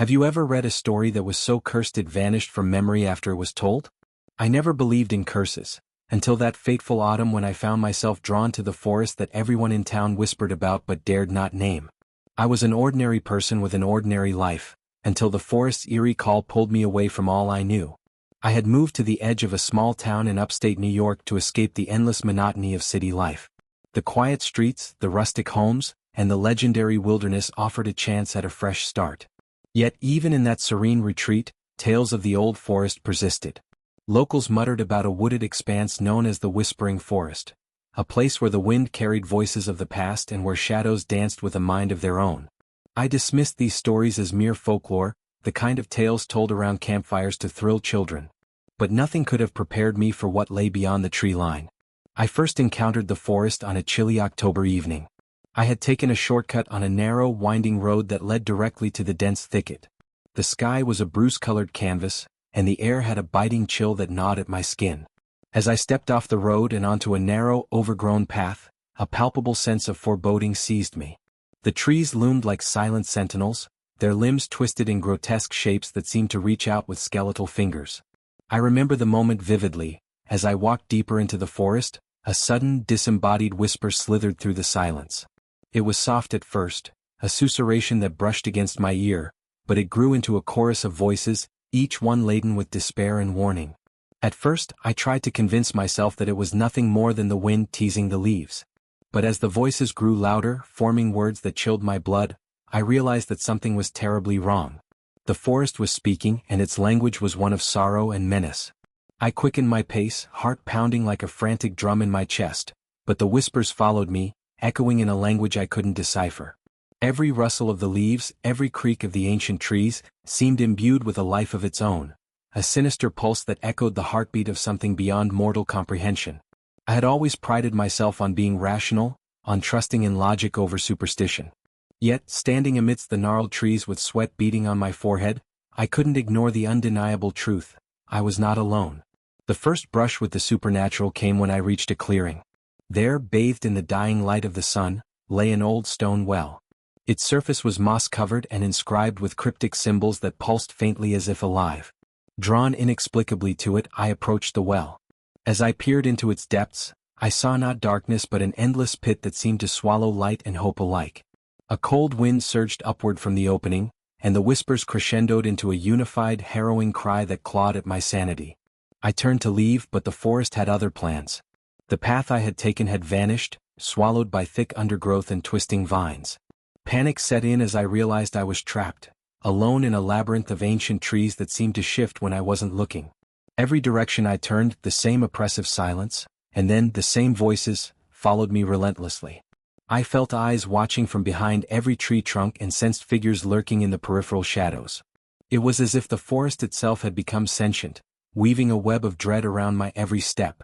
Have you ever read a story that was so cursed it vanished from memory after it was told? I never believed in curses, until that fateful autumn when I found myself drawn to the forest that everyone in town whispered about but dared not name. I was an ordinary person with an ordinary life, until the forest's eerie call pulled me away from all I knew. I had moved to the edge of a small town in upstate New York to escape the endless monotony of city life. The quiet streets, the rustic homes, and the legendary wilderness offered a chance at a fresh start. Yet even in that serene retreat, tales of the old forest persisted. Locals muttered about a wooded expanse known as the Whispering Forest, a place where the wind carried voices of the past and where shadows danced with a mind of their own. I dismissed these stories as mere folklore, the kind of tales told around campfires to thrill children. But nothing could have prepared me for what lay beyond the tree line. I first encountered the forest on a chilly October evening. I had taken a shortcut on a narrow, winding road that led directly to the dense thicket. The sky was a bruise-colored canvas, and the air had a biting chill that gnawed at my skin. As I stepped off the road and onto a narrow, overgrown path, a palpable sense of foreboding seized me. The trees loomed like silent sentinels, their limbs twisted in grotesque shapes that seemed to reach out with skeletal fingers. I remember the moment vividly. As I walked deeper into the forest, a sudden, disembodied whisper slithered through the silence. It was soft at first, a susurration that brushed against my ear, but it grew into a chorus of voices, each one laden with despair and warning. At first, I tried to convince myself that it was nothing more than the wind teasing the leaves. But as the voices grew louder, forming words that chilled my blood, I realized that something was terribly wrong. The forest was speaking, and its language was one of sorrow and menace. I quickened my pace, heart pounding like a frantic drum in my chest, but the whispers followed me, echoing in a language I couldn't decipher. Every rustle of the leaves, every creak of the ancient trees, seemed imbued with a life of its own, a sinister pulse that echoed the heartbeat of something beyond mortal comprehension. I had always prided myself on being rational, on trusting in logic over superstition. Yet, standing amidst the gnarled trees with sweat beading on my forehead, I couldn't ignore the undeniable truth: I was not alone. The first brush with the supernatural came when I reached a clearing. There, bathed in the dying light of the sun, lay an old stone well. Its surface was moss-covered and inscribed with cryptic symbols that pulsed faintly as if alive. Drawn inexplicably to it, I approached the well. As I peered into its depths, I saw not darkness but an endless pit that seemed to swallow light and hope alike. A cold wind surged upward from the opening, and the whispers crescendoed into a unified, harrowing cry that clawed at my sanity. I turned to leave, but the forest had other plans. The path I had taken had vanished, swallowed by thick undergrowth and twisting vines. Panic set in as I realized I was trapped, alone in a labyrinth of ancient trees that seemed to shift when I wasn't looking. Every direction I turned, the same oppressive silence, and then the same voices, followed me relentlessly. I felt eyes watching from behind every tree trunk and sensed figures lurking in the peripheral shadows. It was as if the forest itself had become sentient, weaving a web of dread around my every step.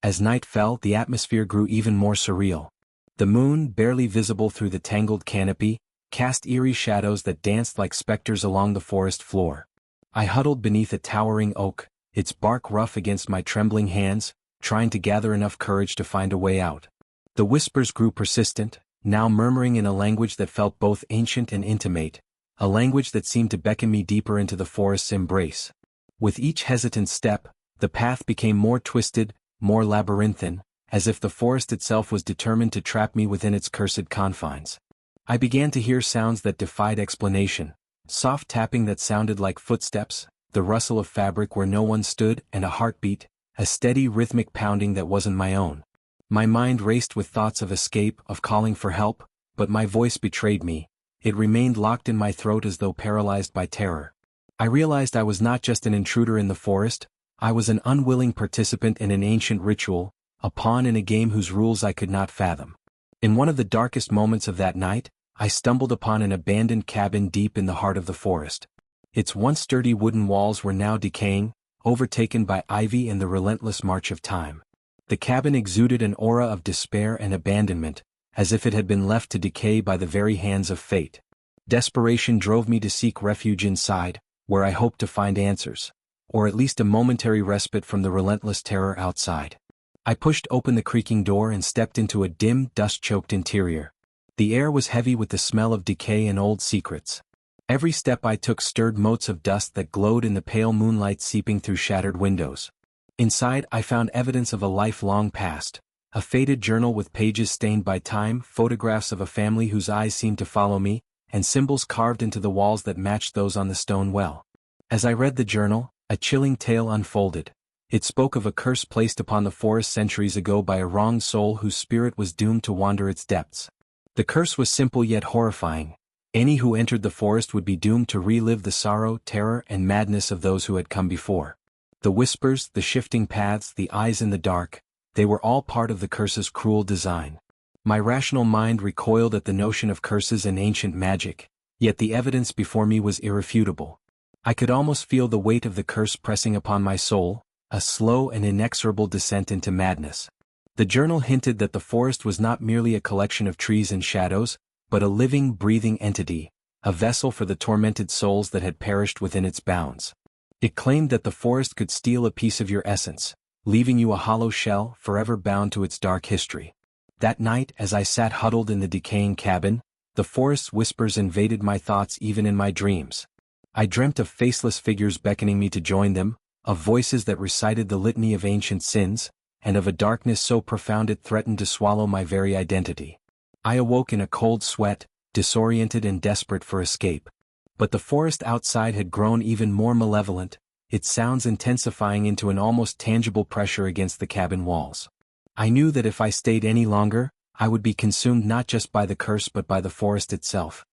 As night fell, the atmosphere grew even more surreal. The moon, barely visible through the tangled canopy, cast eerie shadows that danced like specters along the forest floor. I huddled beneath a towering oak, its bark rough against my trembling hands, trying to gather enough courage to find a way out. The whispers grew persistent, now murmuring in a language that felt both ancient and intimate, a language that seemed to beckon me deeper into the forest's embrace. With each hesitant step, the path became more twisted, more labyrinthine, as if the forest itself was determined to trap me within its cursed confines. I began to hear sounds that defied explanation, soft tapping that sounded like footsteps, the rustle of fabric where no one stood, and a heartbeat, a steady rhythmic pounding that wasn't my own. My mind raced with thoughts of escape, of calling for help, but my voice betrayed me. It remained locked in my throat as though paralyzed by terror. I realized I was not just an intruder in the forest, I was an unwilling participant in an ancient ritual, a pawn in a game whose rules I could not fathom. In one of the darkest moments of that night, I stumbled upon an abandoned cabin deep in the heart of the forest. Its once sturdy wooden walls were now decaying, overtaken by ivy and the relentless march of time. The cabin exuded an aura of despair and abandonment, as if it had been left to decay by the very hands of fate. Desperation drove me to seek refuge inside, where I hoped to find answers, or at least a momentary respite from the relentless terror outside. I pushed open the creaking door and stepped into a dim, dust-choked interior. The air was heavy with the smell of decay and old secrets. Every step I took stirred motes of dust that glowed in the pale moonlight seeping through shattered windows. Inside, I found evidence of a life long past. A faded journal with pages stained by time, photographs of a family whose eyes seemed to follow me, and symbols carved into the walls that matched those on the stone well. As I read the journal, a chilling tale unfolded. It spoke of a curse placed upon the forest centuries ago by a wronged soul whose spirit was doomed to wander its depths. The curse was simple yet horrifying. Any who entered the forest would be doomed to relive the sorrow, terror, and madness of those who had come before. The whispers, the shifting paths, the eyes in the dark, they were all part of the curse's cruel design. My rational mind recoiled at the notion of curses and ancient magic, yet the evidence before me was irrefutable. I could almost feel the weight of the curse pressing upon my soul, a slow and inexorable descent into madness. The journal hinted that the forest was not merely a collection of trees and shadows, but a living, breathing entity, a vessel for the tormented souls that had perished within its bounds. It claimed that the forest could steal a piece of your essence, leaving you a hollow shell, forever bound to its dark history. That night, as I sat huddled in the decaying cabin, the forest's whispers invaded my thoughts even in my dreams. I dreamt of faceless figures beckoning me to join them, of voices that recited the litany of ancient sins, and of a darkness so profound it threatened to swallow my very identity. I awoke in a cold sweat, disoriented and desperate for escape. But the forest outside had grown even more malevolent, its sounds intensifying into an almost tangible pressure against the cabin walls. I knew that if I stayed any longer, I would be consumed not just by the curse but by the forest itself.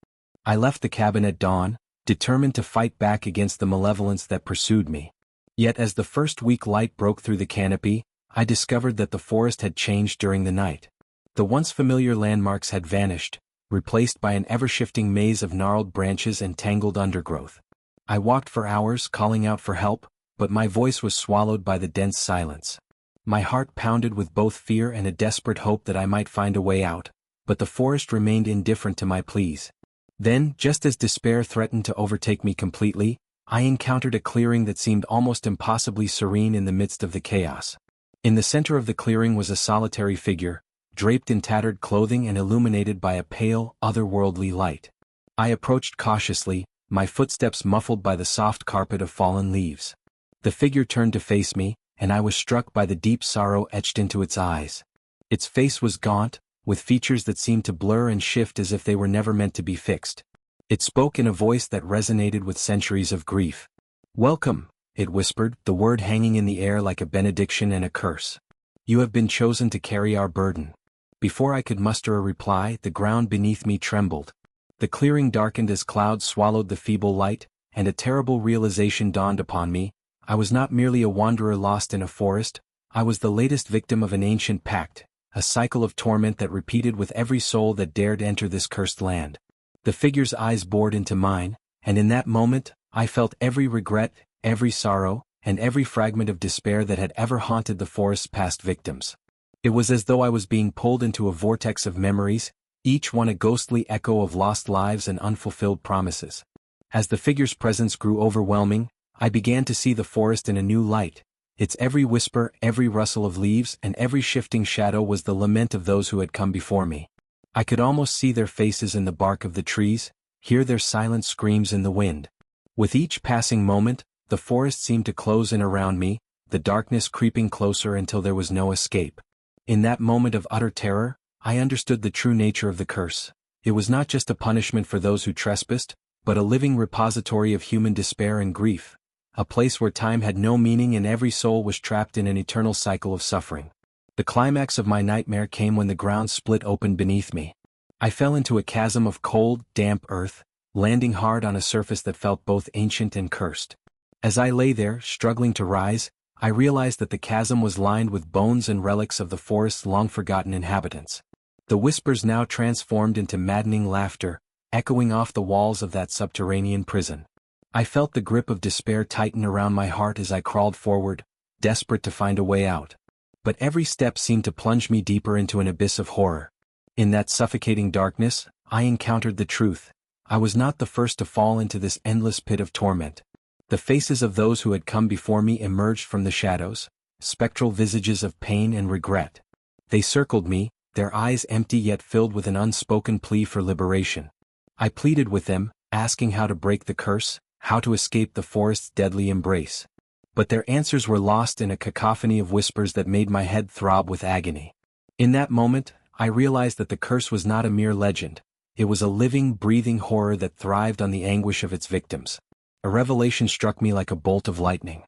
I left the cabin at dawn, determined to fight back against the malevolence that pursued me. Yet as the first weak light broke through the canopy, I discovered that the forest had changed during the night. The once familiar landmarks had vanished, replaced by an ever-shifting maze of gnarled branches and tangled undergrowth. I walked for hours calling out for help, but my voice was swallowed by the dense silence. My heart pounded with both fear and a desperate hope that I might find a way out, but the forest remained indifferent to my pleas. Then, just as despair threatened to overtake me completely, I encountered a clearing that seemed almost impossibly serene in the midst of the chaos. In the center of the clearing was a solitary figure, draped in tattered clothing and illuminated by a pale, otherworldly light. I approached cautiously, my footsteps muffled by the soft carpet of fallen leaves. The figure turned to face me, and I was struck by the deep sorrow etched into its eyes. Its face was gaunt, with features that seemed to blur and shift as if they were never meant to be fixed. It spoke in a voice that resonated with centuries of grief. "Welcome," it whispered, the word hanging in the air like a benediction and a curse. "You have been chosen to carry our burden." Before I could muster a reply, the ground beneath me trembled. The clearing darkened as clouds swallowed the feeble light, and a terrible realization dawned upon me. I was not merely a wanderer lost in a forest, I was the latest victim of an ancient pact, a cycle of torment that repeated with every soul that dared enter this cursed land. The figure's eyes bored into mine, and in that moment, I felt every regret, every sorrow, and every fragment of despair that had ever haunted the forest's past victims. It was as though I was being pulled into a vortex of memories, each one a ghostly echo of lost lives and unfulfilled promises. As the figure's presence grew overwhelming, I began to see the forest in a new light. Its every whisper, every rustle of leaves, and every shifting shadow was the lament of those who had come before me. I could almost see their faces in the bark of the trees, hear their silent screams in the wind. With each passing moment, the forest seemed to close in around me, the darkness creeping closer until there was no escape. In that moment of utter terror, I understood the true nature of the curse. It was not just a punishment for those who trespassed, but a living repository of human despair and grief. A place where time had no meaning and every soul was trapped in an eternal cycle of suffering. The climax of my nightmare came when the ground split open beneath me. I fell into a chasm of cold, damp earth, landing hard on a surface that felt both ancient and cursed. As I lay there, struggling to rise, I realized that the chasm was lined with bones and relics of the forest's long-forgotten inhabitants. The whispers now transformed into maddening laughter, echoing off the walls of that subterranean prison. I felt the grip of despair tighten around my heart as I crawled forward, desperate to find a way out. But every step seemed to plunge me deeper into an abyss of horror. In that suffocating darkness, I encountered the truth. I was not the first to fall into this endless pit of torment. The faces of those who had come before me emerged from the shadows, spectral visages of pain and regret. They circled me, their eyes empty yet filled with an unspoken plea for liberation. I pleaded with them, asking how to break the curse, how to escape the forest's deadly embrace. But their answers were lost in a cacophony of whispers that made my head throb with agony. In that moment, I realized that the curse was not a mere legend. It was a living, breathing horror that thrived on the anguish of its victims. A revelation struck me like a bolt of lightning.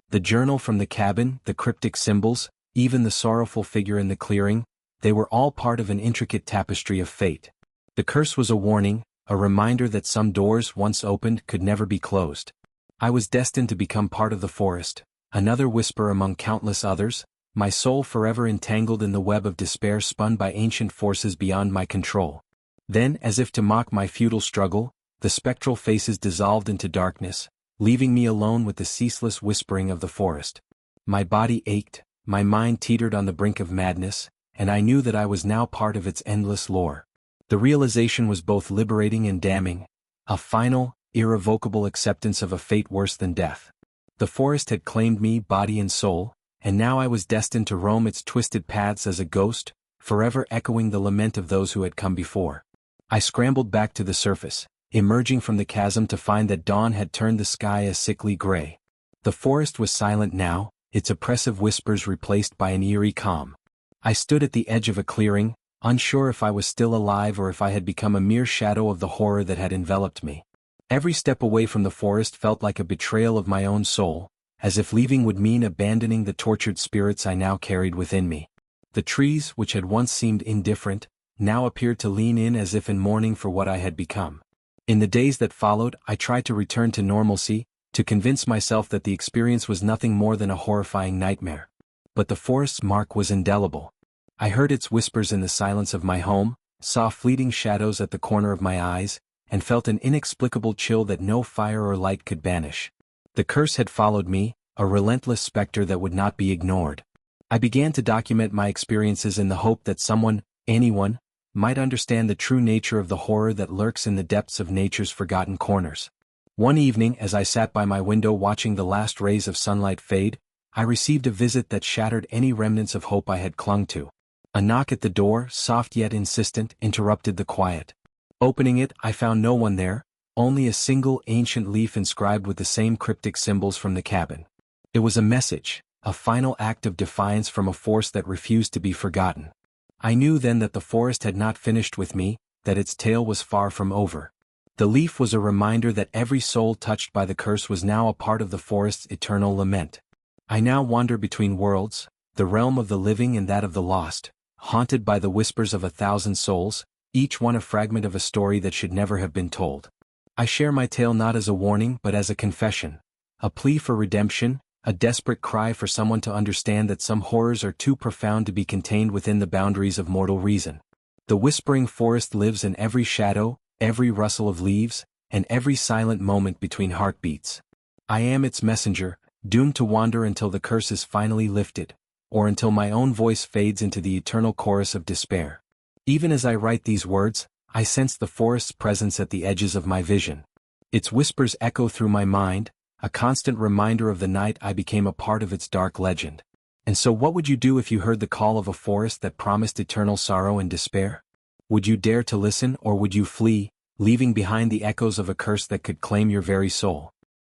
The journal from the cabin, the cryptic symbols, even the sorrowful figure in the clearing, they were all part of an intricate tapestry of fate. The curse was a warning, a reminder that some doors once opened could never be closed. I was destined to become part of the forest, another whisper among countless others, my soul forever entangled in the web of despair spun by ancient forces beyond my control. Then, as if to mock my futile struggle, the spectral faces dissolved into darkness, leaving me alone with the ceaseless whispering of the forest. My body ached, my mind teetered on the brink of madness, and I knew that I was now part of its endless lore. The realization was both liberating and damning, a final, irrevocable acceptance of a fate worse than death. The forest had claimed me body and soul, and now I was destined to roam its twisted paths as a ghost, forever echoing the lament of those who had come before. I scrambled back to the surface, emerging from the chasm to find that dawn had turned the sky a sickly gray. The forest was silent now, its oppressive whispers replaced by an eerie calm. I stood at the edge of a clearing, unsure if I was still alive or if I had become a mere shadow of the horror that had enveloped me. Every step away from the forest felt like a betrayal of my own soul, as if leaving would mean abandoning the tortured spirits I now carried within me. The trees, which had once seemed indifferent, now appeared to lean in as if in mourning for what I had become. In the days that followed, I tried to return to normalcy, to convince myself that the experience was nothing more than a horrifying nightmare. But the forest's mark was indelible. I heard its whispers in the silence of my home, saw fleeting shadows at the corner of my eyes, and felt an inexplicable chill that no fire or light could banish. The curse had followed me, a relentless specter that would not be ignored. I began to document my experiences in the hope that someone, anyone, might understand the true nature of the horror that lurks in the depths of nature's forgotten corners. One evening, as I sat by my window watching the last rays of sunlight fade, I received a visit that shattered any remnants of hope I had clung to. A knock at the door, soft yet insistent, interrupted the quiet. Opening it, I found no one there, only a single ancient leaf inscribed with the same cryptic symbols from the cabin. It was a message, a final act of defiance from a force that refused to be forgotten. I knew then that the forest had not finished with me, that its tale was far from over. The leaf was a reminder that every soul touched by the curse was now a part of the forest's eternal lament. I now wander between worlds, the realm of the living and that of the lost, haunted by the whispers of 1,000 souls, each one a fragment of a story that should never have been told. I share my tale not as a warning but as a confession, a plea for redemption, a desperate cry for someone to understand that some horrors are too profound to be contained within the boundaries of mortal reason. The whispering forest lives in every shadow, every rustle of leaves, and every silent moment between heartbeats. I am its messenger, doomed to wander until the curse is finally lifted, or until my own voice fades into the eternal chorus of despair. Even as I write these words, I sense the forest's presence at the edges of my vision. Its whispers echo through my mind, a constant reminder of the night I became a part of its dark legend. And so what would you do if you heard the call of a forest that promised eternal sorrow and despair? Would you dare to listen or would you flee, leaving behind the echoes of a curse that could claim your very soul?